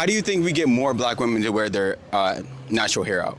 How do you think we get more black women to wear their natural hair out?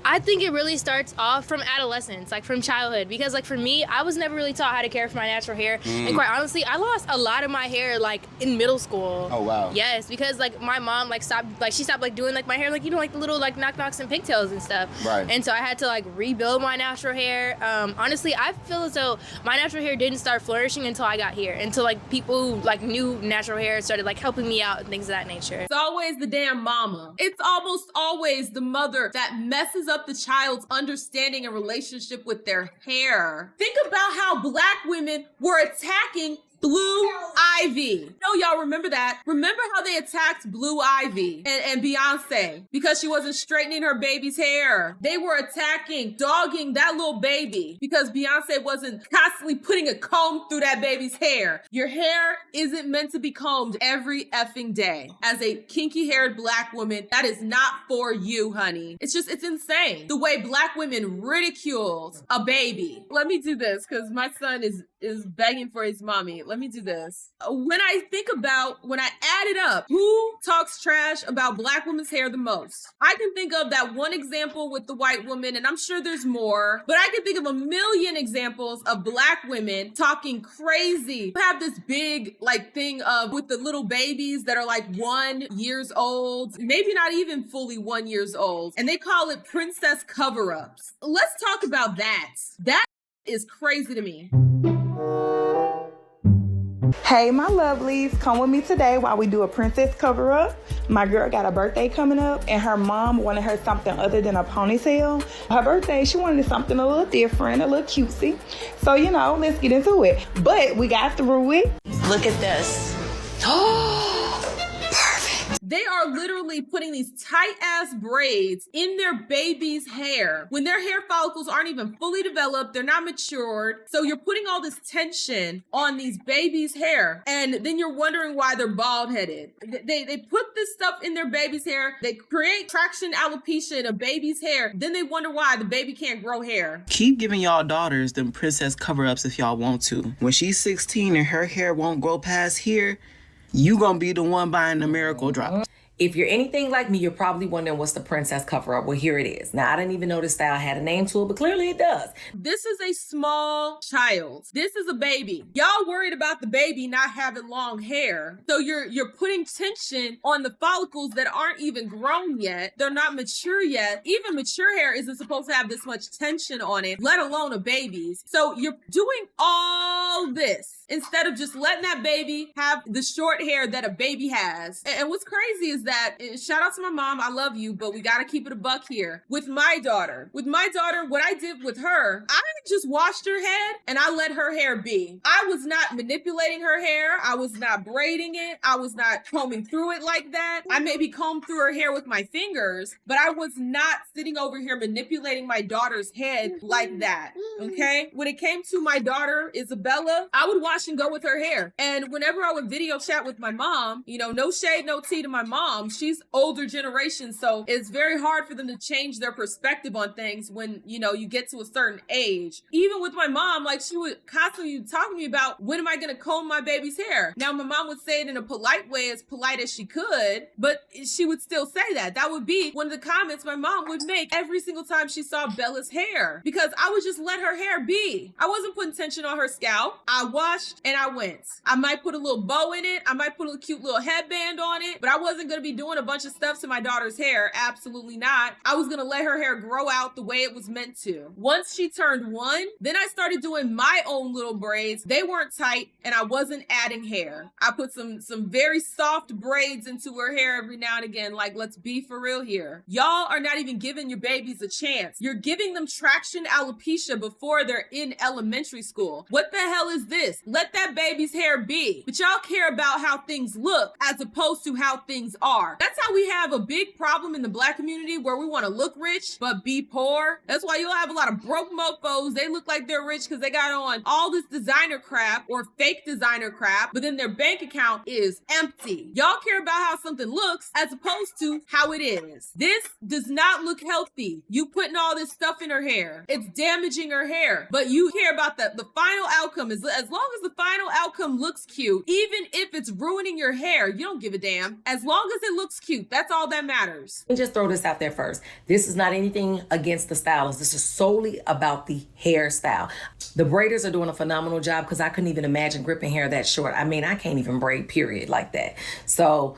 I think it really starts off from adolescence, like from childhood, because like for me, I was never really taught how to care for my natural hair. And quite honestly, I lost a lot of my hair like in middle school. Oh wow. Yes, because like my mom like she stopped like doing like my hair, like, you know, like the little like knocks and pigtails and stuff. Right. And so I had to like rebuild my natural hair. Honestly, I feel as though my natural hair didn't start flourishing until I got here, until like people who like knew natural hair started like helping me out and things of that nature. It's always the damn mama. It's almost always the mother that messes up the child's understanding and relationship with their hair. Think about how black women were attacking Blue Ivy. No, y'all remember that. Remember how they attacked Blue Ivy and Beyonce because she wasn't straightening her baby's hair. They were attacking, dogging that little baby because Beyonce wasn't constantly putting a comb through that baby's hair. Your hair isn't meant to be combed every effing day. As a kinky-haired black woman, that is not for you, honey. It's insane. The way black women ridiculed a baby. Let me do this because my son is begging for his mommy. Let me do this. When I add it up, who talks trash about black women's hair the most? I can think of that one example with the white woman, and I'm sure there's more, but I can think of a million examples of black women talking crazy. You have this big like thing of with the little babies that are like 1 year old, maybe not even fully 1 year old, and they call it princess cover-ups. Let's talk about that. That is crazy to me. Hey, my lovelies, come with me today while we do a princess cover up. My girl got a birthday coming up and her mom wanted her something other than a ponytail. Her birthday, she wanted something a little different, a little cutesy. So, you know, let's get into it. But we got through it. Look at this. They are literally putting these tight ass braids in their baby's hair when their hair follicles aren't even fully developed. They're not matured. So you're putting all this tension on these babies' hair. And then you're wondering why they're bald headed. They put this stuff in their baby's hair. They create traction alopecia in a baby's hair. Then they wonder why the baby can't grow hair. Keep giving y'all daughters them princess cover-ups if y'all want to. When she's 16 and her hair won't grow past here, you gonna be the one buying the miracle drop. If you're anything like me, you're probably wondering what's the princess cover-up. Well, here it is. Now, I didn't even know this style had a name to it, but clearly it does. This is a small child. This is a baby. Y'all worried about the baby not having long hair. So you're putting tension on the follicles that aren't even grown yet. They're not mature yet. Even mature hair isn't supposed to have this much tension on it, let alone a baby's. So you're doing all this instead of just letting that baby have the short hair that a baby has. And what's crazy is that, shout out to my mom, I love you, but we gotta keep it a buck here. With my daughter, what I did with her, I just washed her head and I let her hair be. I was not manipulating her hair. I was not braiding it. I was not combing through it like that. I maybe combed through her hair with my fingers, but I was not sitting over here manipulating my daughter's head like that, okay? When it came to my daughter, Isabella, I would wash and go with her hair. And whenever I would video chat with my mom, you know, no shade, no tea to my mom. She's older generation, so it's very hard for them to change their perspective on things when, you know, you get to a certain age. Even with my mom, like she would constantly talk to me about when am I gonna comb my baby's hair? Now my mom would say it in a polite way, as polite as she could, but she would still say that. That would be one of the comments my mom would make every single time she saw Bella's hair, because I would just let her hair be. I wasn't putting tension on her scalp. I washed and I went. I might put a little bow in it. I might put a cute little headband on it, but I wasn't gonna be doing a bunch of stuff to my daughter's hair. Absolutely not. I was gonna let her hair grow out the way it was meant to. Once she turned 1, then I started doing my own little braids. They weren't tight and I wasn't adding hair. I put some very soft braids into her hair every now and again. Like, let's be for real here. Y'all are not even giving your babies a chance. You're giving them traction alopecia before they're in elementary school. What the hell is this? Let that baby's hair be. But y'all care about how things look as opposed to how things are. That's how we have a big problem in the black community, where we want to look rich but be poor. That's why you'll have a lot of broke mofos. They look like they're rich because they got on all this designer crap or fake designer crap, but then their bank account is empty. Y'all care about how something looks as opposed to how it is. This does not look healthy. You putting all this stuff in her hair. It's damaging her hair. But you care about the final outcome. As long as the final outcome looks cute, even if it's ruining your hair, you don't give a damn. As long as as it looks cute. That's all that matters. Let me just throw this out there first. This is not anything against the stylist. This is solely about the hairstyle. The braiders are doing a phenomenal job because I couldn't even imagine gripping hair that short. I mean, I can't even braid, period, like that. So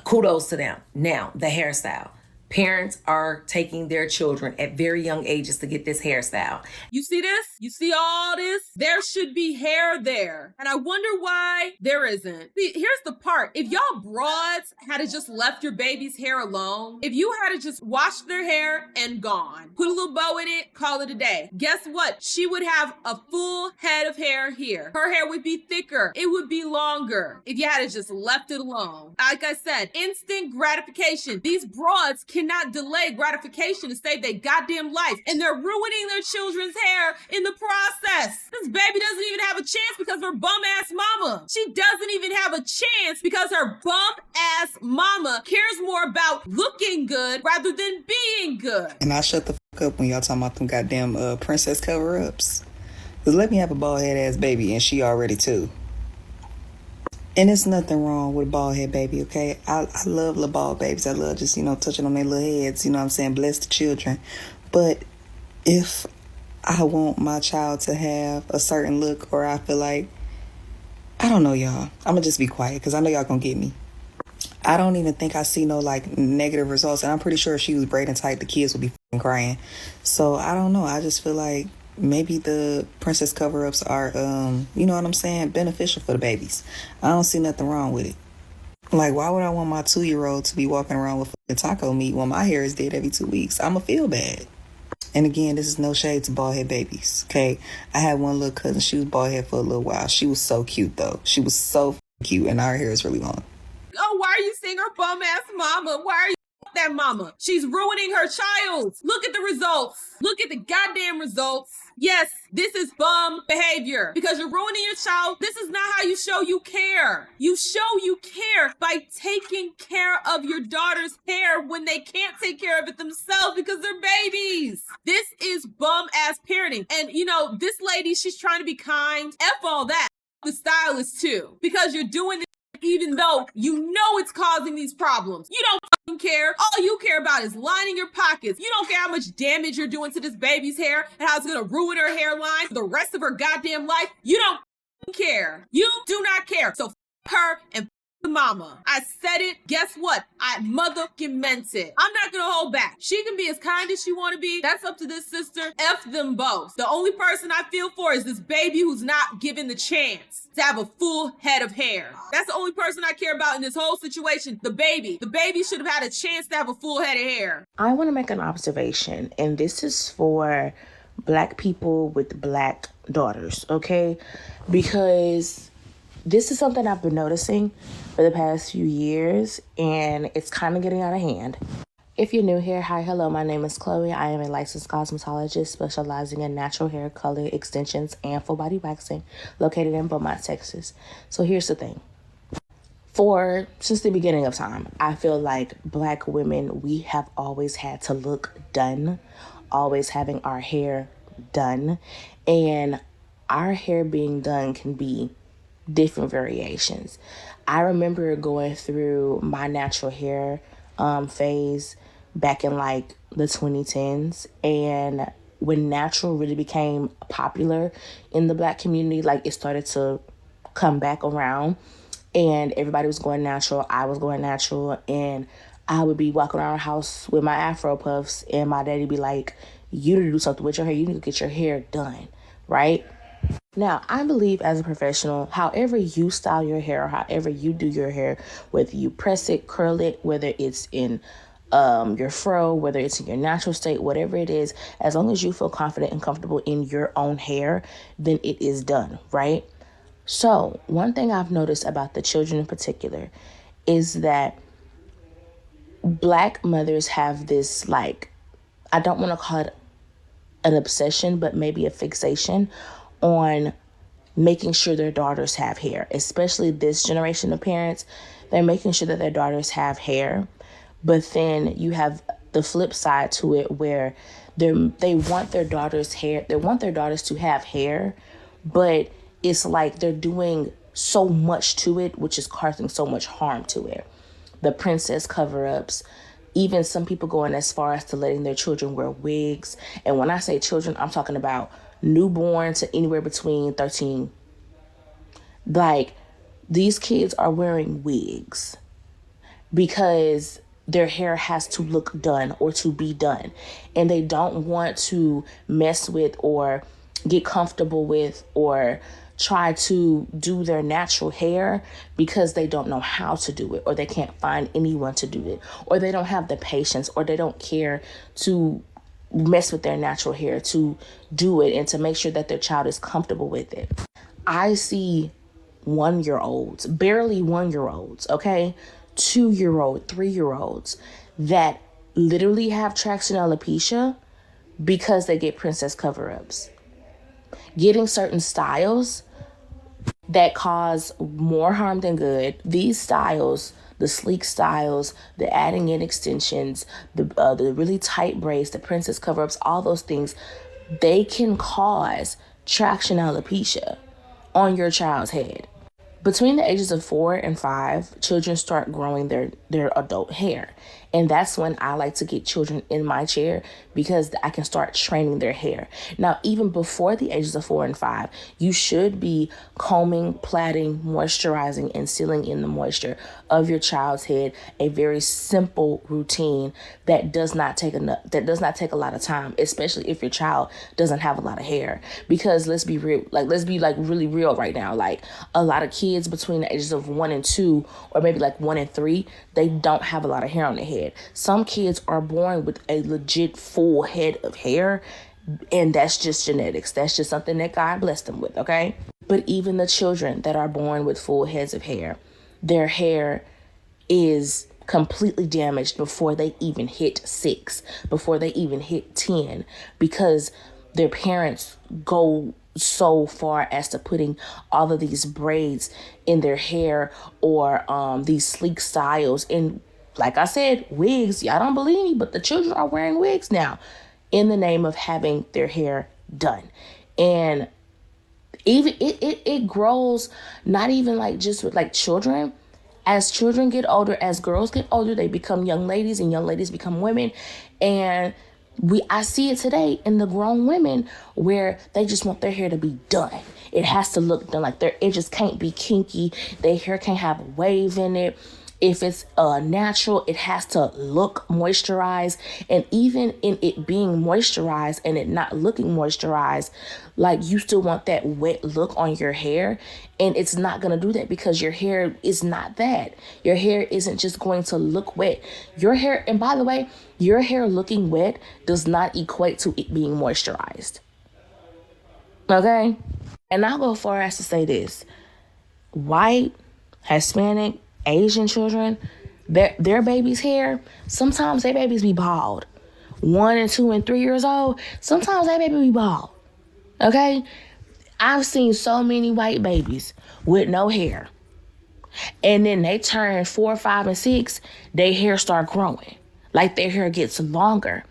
kudos to them. Now, the hairstyle. Parents are taking their children at very young ages to get this hairstyle. You see this? You see all this? There should be hair there. And I wonder why there isn't. See, here's the part. If y'all broads had just left your baby's hair alone, if you had just washed their hair and gone, put a little bow in it, call it a day, guess what? She would have a full head of hair here. Her hair would be thicker. It would be longer if you had just left it alone. Like I said, instant gratification. These broads cannot delay gratification to save their goddamn life, and they're ruining their children's hair in the process. This baby doesn't even have a chance because of her bum ass mama. She doesn't even have a chance because her bum ass mama cares more about looking good rather than being good. And I shut the fuck up when y'all talking about them goddamn princess cover-ups. Cause let me have a bald head ass baby and she already too. And there's nothing wrong with a bald head baby, okay? I love little bald babies. I love just, touching on their little heads, you know what I'm saying? Bless the children. But if I want my child to have a certain look, or I feel like, I don't know, y'all. I'm going to just be quiet because I know y'all going to get me. I don't even think I see no, negative results. And I'm pretty sure if she was braiding tight, the kids would be fucking crying. So I don't know. I just feel like maybe the princess cover-ups are, you know what I'm saying, beneficial for the babies. I don't see nothing wrong with it. Like, why would I want my 2-year-old to be walking around with fucking taco meat when my hair is dead every 2 weeks? I'ma feel bad. And again, this is no shade to bald head babies, okay? I had one little cousin, she was bald head for a little while. She was so cute, though. She was so cute, and our hair is really long. Oh, why are you saying her bum ass mama? Why are you that mama? She's ruining her child. Look at the results. Look at the goddamn results. Yes, this is bum behavior because you're ruining your child. This is not how you show you care. You show you care by taking care of your daughter's hair when they can't take care of it themselves because they're babies. This is bum ass parenting. And this lady, she's trying to be kind. F all that. The stylist too, because you're doing this even though you know it's causing these problems. You don't fucking care. All you care about is lining your pockets. You don't care how much damage you're doing to this baby's hair and how it's gonna ruin her hairline for the rest of her goddamn life. You don't fucking care. You do not care. So her and the mama. I said it. Guess what? I motherfucking meant it. I'm not gonna hold back. She can be as kind as she want to be. That's up to this sister. F them both. The only person I feel for is this baby who's not given the chance to have a full head of hair. That's the only person I care about in this whole situation. The baby. The baby should have had a chance to have a full head of hair. I want to make an observation, and this is for Black people with Black daughters, okay? Because this is something I've been noticing for the past few years, and it's kind of getting out of hand. If you're new here, hi, hello, my name is Chloe. I am a licensed cosmetologist specializing in natural hair color extensions and full body waxing located in Beaumont, Texas. So here's the thing. Since the beginning of time, I feel like Black women, we have always had to look done, always having our hair done, and our hair being done can be different variations. I remember going through my natural hair phase back in the 2010s, and when natural really became popular in the Black community, it started to come back around and everybody was going natural. I was going natural, and I would be walking around the house with my Afro puffs, and my daddy be like, you need to do something with your hair. You need to get your hair done, right? Now, I believe as a professional, however you style your hair or however you do your hair, whether you press it, curl it, whether it's in your fro, whether it's in your natural state, whatever it is, as long as you feel confident and comfortable in your own hair, then it is done, right? So one thing I've noticed about the children in particular is that Black mothers have this, I don't want to call it an obsession, but maybe a fixation on making sure their daughters have hair, especially this generation of parents. They're making sure that their daughters have hair, but then you have the flip side to it where they want their daughters to have hair, but it's like they're doing so much to it, which is causing so much harm to it. the princess cover-ups. Even some people going as far as to letting their children wear wigs. And when I say children, I'm talking about newborn to anywhere between 13. Like, these kids are wearing wigs because their hair has to look done or to be done. And they don't want to mess with or get comfortable with or try to do their natural hair because they don't know how to do it, or they can't find anyone to do it, or they don't have the patience, or they don't care to mess with their natural hair to do it and to make sure that their child is comfortable with it. I see 1-year-olds, barely 1-year-olds, okay? 2-year-old, 3-year-olds that literally have traction alopecia because they get princess cover-ups. Getting certain styles that cause more harm than good. These styles, the sleek styles, the adding in extensions, the really tight braids, the princess cover-ups, all those things, they can cause traction alopecia on your child's head. Between the ages of 4 and 5, children start growing their adult hair. And that's when I like to get children in my chair because I can start training their hair. Now, even before the ages of 4 and 5, you should be combing, plaiting, moisturizing, and sealing in the moisture of your child's head. A very simple routine that does not take a lot of time, especially if your child doesn't have a lot of hair. Because let's be real, really real right now. Like, a lot of kids between the ages of 1 and 2, or maybe like 1 and 3, they don't have a lot of hair on their head. Some kids are born with a legit full head of hair, and that's just genetics. That's just something that God blessed them with, okay? But even the children that are born with full heads of hair, their hair is completely damaged before they even hit 6, before they even hit 10, because their parents go so far as to putting all of these braids in their hair, or these sleek styles. And like I said, wigs, y'all don't believe me, but the children are wearing wigs now in the name of having their hair done. And even it grows, not even like just with like children. As children get older, as girls get older, they become young ladies, and young ladies become women. And I see it today in the grown women where they just want their hair to be done. It has to look done. Like, it just can't be kinky. Their hair can't have a wave in it. If it's natural, it has to look moisturized. And even in it being moisturized and it not looking moisturized, like, you still want that wet look on your hair. And it's not going to do that because your hair is not that. Your hair isn't just going to look wet. Your hair, and by the way, your hair looking wet does not equate to it being moisturized. Okay? And I'll go far as to say this. White, Hispanic, Asian children, their baby's hair, sometimes their babies be bald. 1 and 2 and 3 years old, sometimes their baby be bald. Okay? I've seen so many white babies with no hair. And then they turn 4, 5, and 6, their hair start growing. Like, their hair gets longer.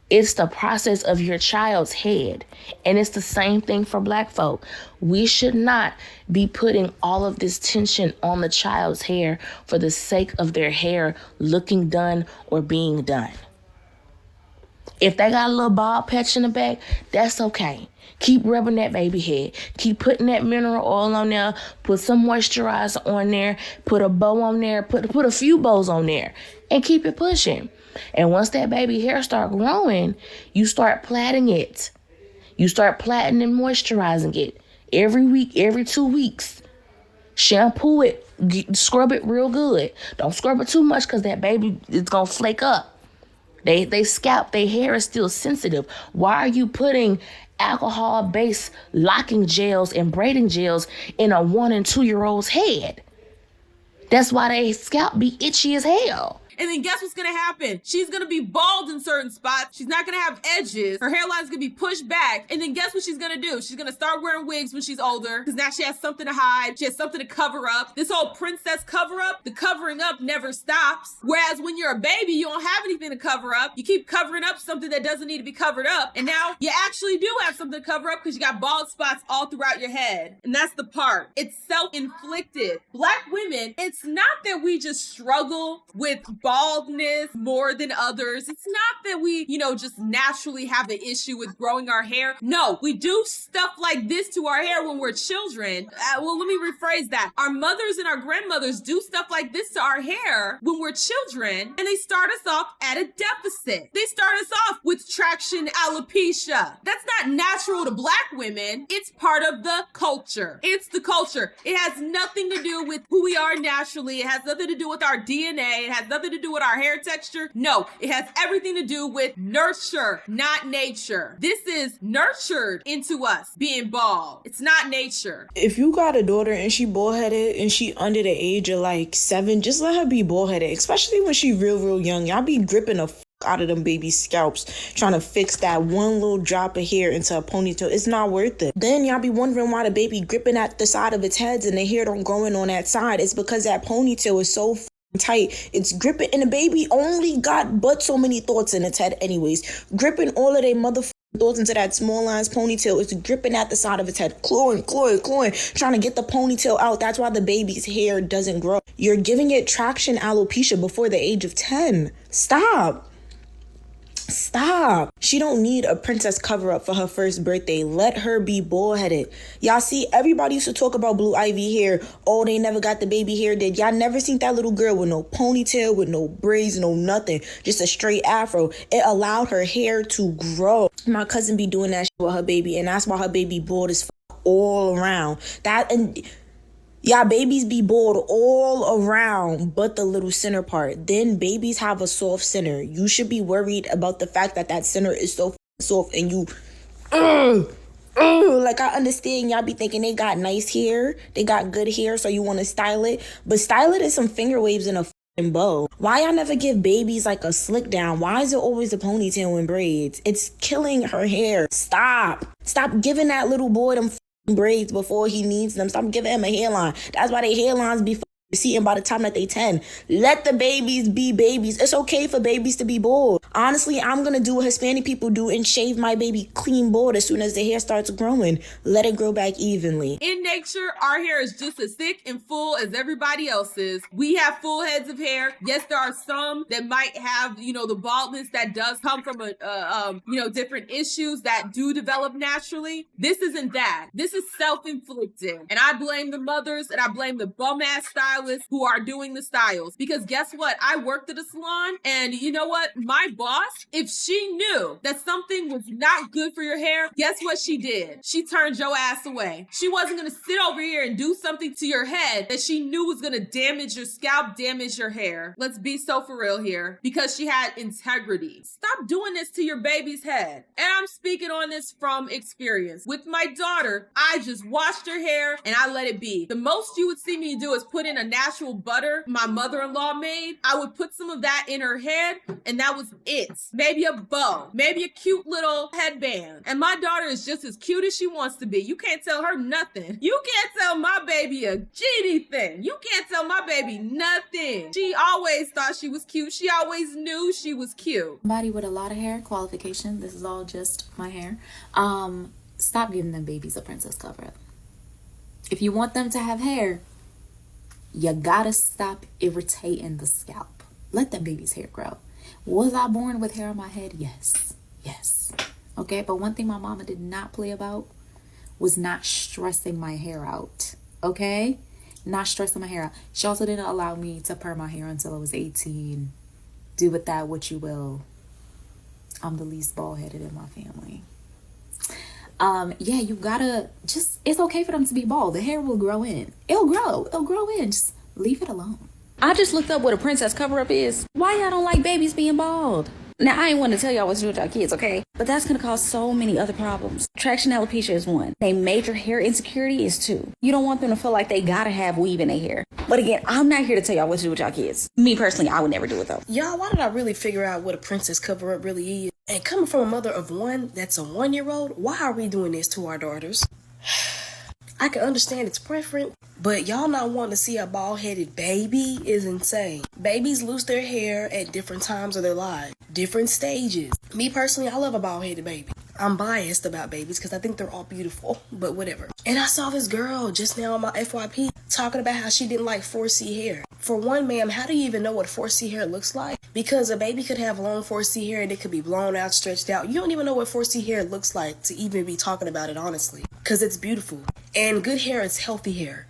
It's the process of your child's head. And it's the same thing for Black folk. We should not be putting all of this tension on the child's hair for the sake of their hair looking done or being done. If they got a little bald patch in the back, that's okay. Keep rubbing that baby head. Keep putting that mineral oil on there. Put some moisturizer on there. Put a bow on there. Put a few bows on there. And keep it pushing. And once that baby hair start growing, you start plaiting it. You start plaiting and moisturizing it. Every week, every 2 weeks. Shampoo it. Scrub it real good. Don't scrub it too much because that baby is going to flake up. They scalp, their hair is still sensitive. Why are you putting alcohol-based locking gels and braiding gels in a 1 and 2 year old's head? That's why they scalp be itchy as hell. And then guess what's gonna happen? She's gonna be bald in certain spots. She's not gonna have edges. Her hairline's gonna be pushed back. And then guess what she's gonna do? She's gonna start wearing wigs when she's older because now she has something to hide. She has something to cover up. This whole princess cover up, the covering up never stops. Whereas when you're a baby, you don't have anything to cover up. You keep covering up something that doesn't need to be covered up. And now you actually do have something to cover up because you got bald spots all throughout your head. And that's the part. It's self-inflicted. Black women, it's not that we just struggle with baldness more than others. It's not that we, just naturally have an issue with growing our hair. No, we do stuff like this to our hair when we're children. Well, let me rephrase that. Our mothers and our grandmothers do stuff like this to our hair when we're children, and they start us off at a deficit. They start us off with traction alopecia. That's not natural to Black women. It's part of the culture. It's the culture. It has nothing to do with who we are naturally. It has nothing to do with our DNA. It has nothing to do with our hair texture. No, it has everything to do with nurture, not nature. This is nurtured into us being bald. It's not nature. If you got a daughter and she bald-headed and she under the age of like 7, just let her be bald-headed, especially when she real young. Y'all be gripping the out of them baby scalps trying to fix that one little drop of hair into a ponytail. It's not worth it. Then y'all be wondering why the baby gripping at the side of its head and the hair don't growing on that side. It's because that ponytail is so tight. It's gripping, and the baby only got but so many thoughts in its head anyways. Gripping all of their motherfucking thoughts into that small lines ponytail. It's gripping at the side of its head, clawing, trying to get the ponytail out. That's why the baby's hair doesn't grow. You're giving it traction alopecia before the age of 10. Stop. She don't need a princess cover up for her first birthday. Let her be bald-headed. Y'all see, everybody used to talk about Blue Ivy hair. Oh, they never got the baby hair did. Y'all never seen that little girl with no ponytail, with no braids, no nothing. Just a straight afro. It allowed her hair to grow. My cousin be doing that shit with her baby, and that's why her baby bald as fuck all around. Yeah, babies be bald all around but the little center part. Then babies have a soft center. You should be worried about the fact that center is so soft and you like, I understand y'all be thinking they got nice hair, they got good hair, so you want to style it, but style it in some finger waves and a bow. Why y'all never give babies like a slick down? Why is it always a ponytail and braids? It's killing her hair. Stop giving that little boy them braids before he needs them. Stop giving him a hairline. That's why their hairlines be receding by the time that they 10. Let the babies be babies. It's okay for babies to be bald. Honestly, I'm gonna do what Hispanic people do and shave my baby clean bald as soon as the hair starts growing. Let it grow back evenly. In nature, our hair is just as thick and full as everybody else's. We have full heads of hair. Yes, there are some that might have, the baldness that does come from different issues that do develop naturally. This isn't that. This is self-inflicted. And I blame the mothers and I blame the bum-ass stylists who are doing the styles. Because guess what? I worked at a salon, and you know what? My boss, if she knew that something was not good for your hair, guess what she did? She turned your ass away. She wasn't gonna sit over here and do something to your head that she knew was gonna damage your scalp, damage your hair. Let's be so for real here, because she had integrity. Stop doing this to your baby's head. And I'm speaking on this from experience. With my daughter, I just washed her hair and I let it be. The most you would see me do is put in a natural butter my mother-in-law made. I would put some of that in her head, and that was it. Maybe a bow, maybe a cute little headband. And my daughter is just as cute as she wants to be. You can't tell her nothing. You can't tell my baby a genie thing. You can't tell my baby nothing. She always thought she was cute. She always knew she was cute. Somebody with a lot of hair, qualification, this is all just my hair. Stop giving them babies a princess cover up. If you want them to have hair, you gotta stop irritating the scalp. Let that baby's hair grow. Was I born with hair on my head? Yes. Okay, but one thing my mama did not play about was not stressing my hair out. Okay? Not stressing my hair out. She also didn't allow me to perm my hair until I was 18. Do with that what you will. I'm the least bald-headed in my family. You gotta it's okay for them to be bald. The hair will grow in. It'll grow in. Just leave it alone. I just looked up what a princess cover-up is. Why y'all don't like babies being bald? Now, I ain't want to tell y'all what to do with y'all kids, okay? But that's going to cause so many other problems. Traction alopecia is one. They major hair insecurity is two. You don't want them to feel like they gotta have weave in their hair. But again, I'm not here to tell y'all what to do with y'all kids. Me personally, I would never do it though. Y'all, why did I really figure out what a princess cover-up really is? And coming from a mother of one that's a 1-year-old, why are we doing this to our daughters? I can understand it's preference, but y'all not wanting to see a bald-headed baby is insane. Babies lose their hair at different times of their lives, different stages. Me personally, I love a bald-headed baby. I'm biased about babies because I think they're all beautiful, but whatever. And I saw this girl just now on my FYP talking about how she didn't like 4C hair. For one, ma'am, how do you even know what 4C hair looks like? Because a baby could have long 4C hair and it could be blown out, stretched out. You don't even know what 4C hair looks like to even be talking about it, honestly. Because it's beautiful. And good hair is healthy hair.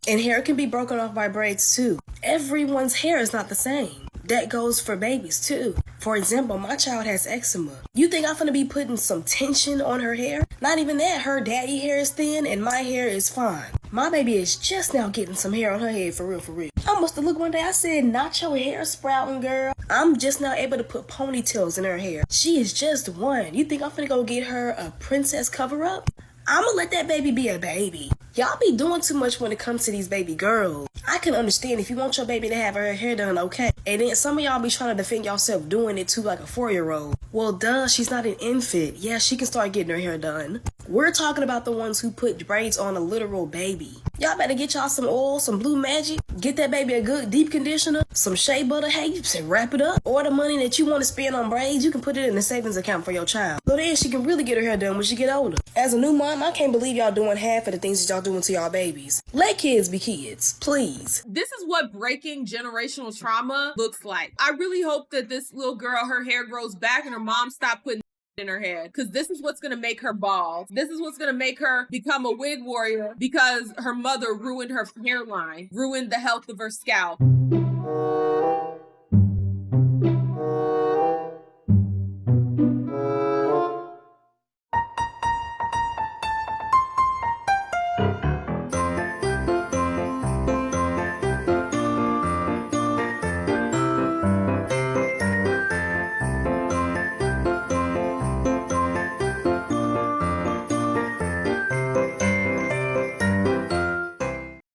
And hair can be broken off by braids too. Everyone's hair is not the same. That goes for babies too. For example, my child has eczema. You think I'm gonna be putting some tension on her hair? Not even that. Her daddy hair is thin and my hair is fine. My baby is just now getting some hair on her head for real, for real. I must have looked one day, I said, not your hair sprouting, girl. I'm just now able to put ponytails in her hair. She is just one. You think I'm gonna go get her a princess cover-up? I'ma let that baby be a baby. Y'all be doing too much when it comes to these baby girls. I can understand if you want your baby to have her hair done, okay. And then some of y'all be trying to defend yourself doing it too like a 4-year-old. Well, duh, she's not an infant. Yeah, she can start getting her hair done. We're talking about the ones who put braids on a literal baby. Y'all better get y'all some oil, some blue magic. Get that baby a good deep conditioner, some shea butter, hey, and wrap it up. Or the money that you want to spend on braids, you can put it in the savings account for your child. So then she can really get her hair done when she get older. As a new mom, I can't believe y'all doing half of the things that y'all doing to y'all babies. Let kids be kids, please. This is what breaking generational trauma looks like. I really hope that this little girl, her hair grows back and her mom stop putting in her head, because this is what's going to make her bald. This is what's going to make her become a wig warrior because her mother ruined her hairline, ruined the health of her scalp.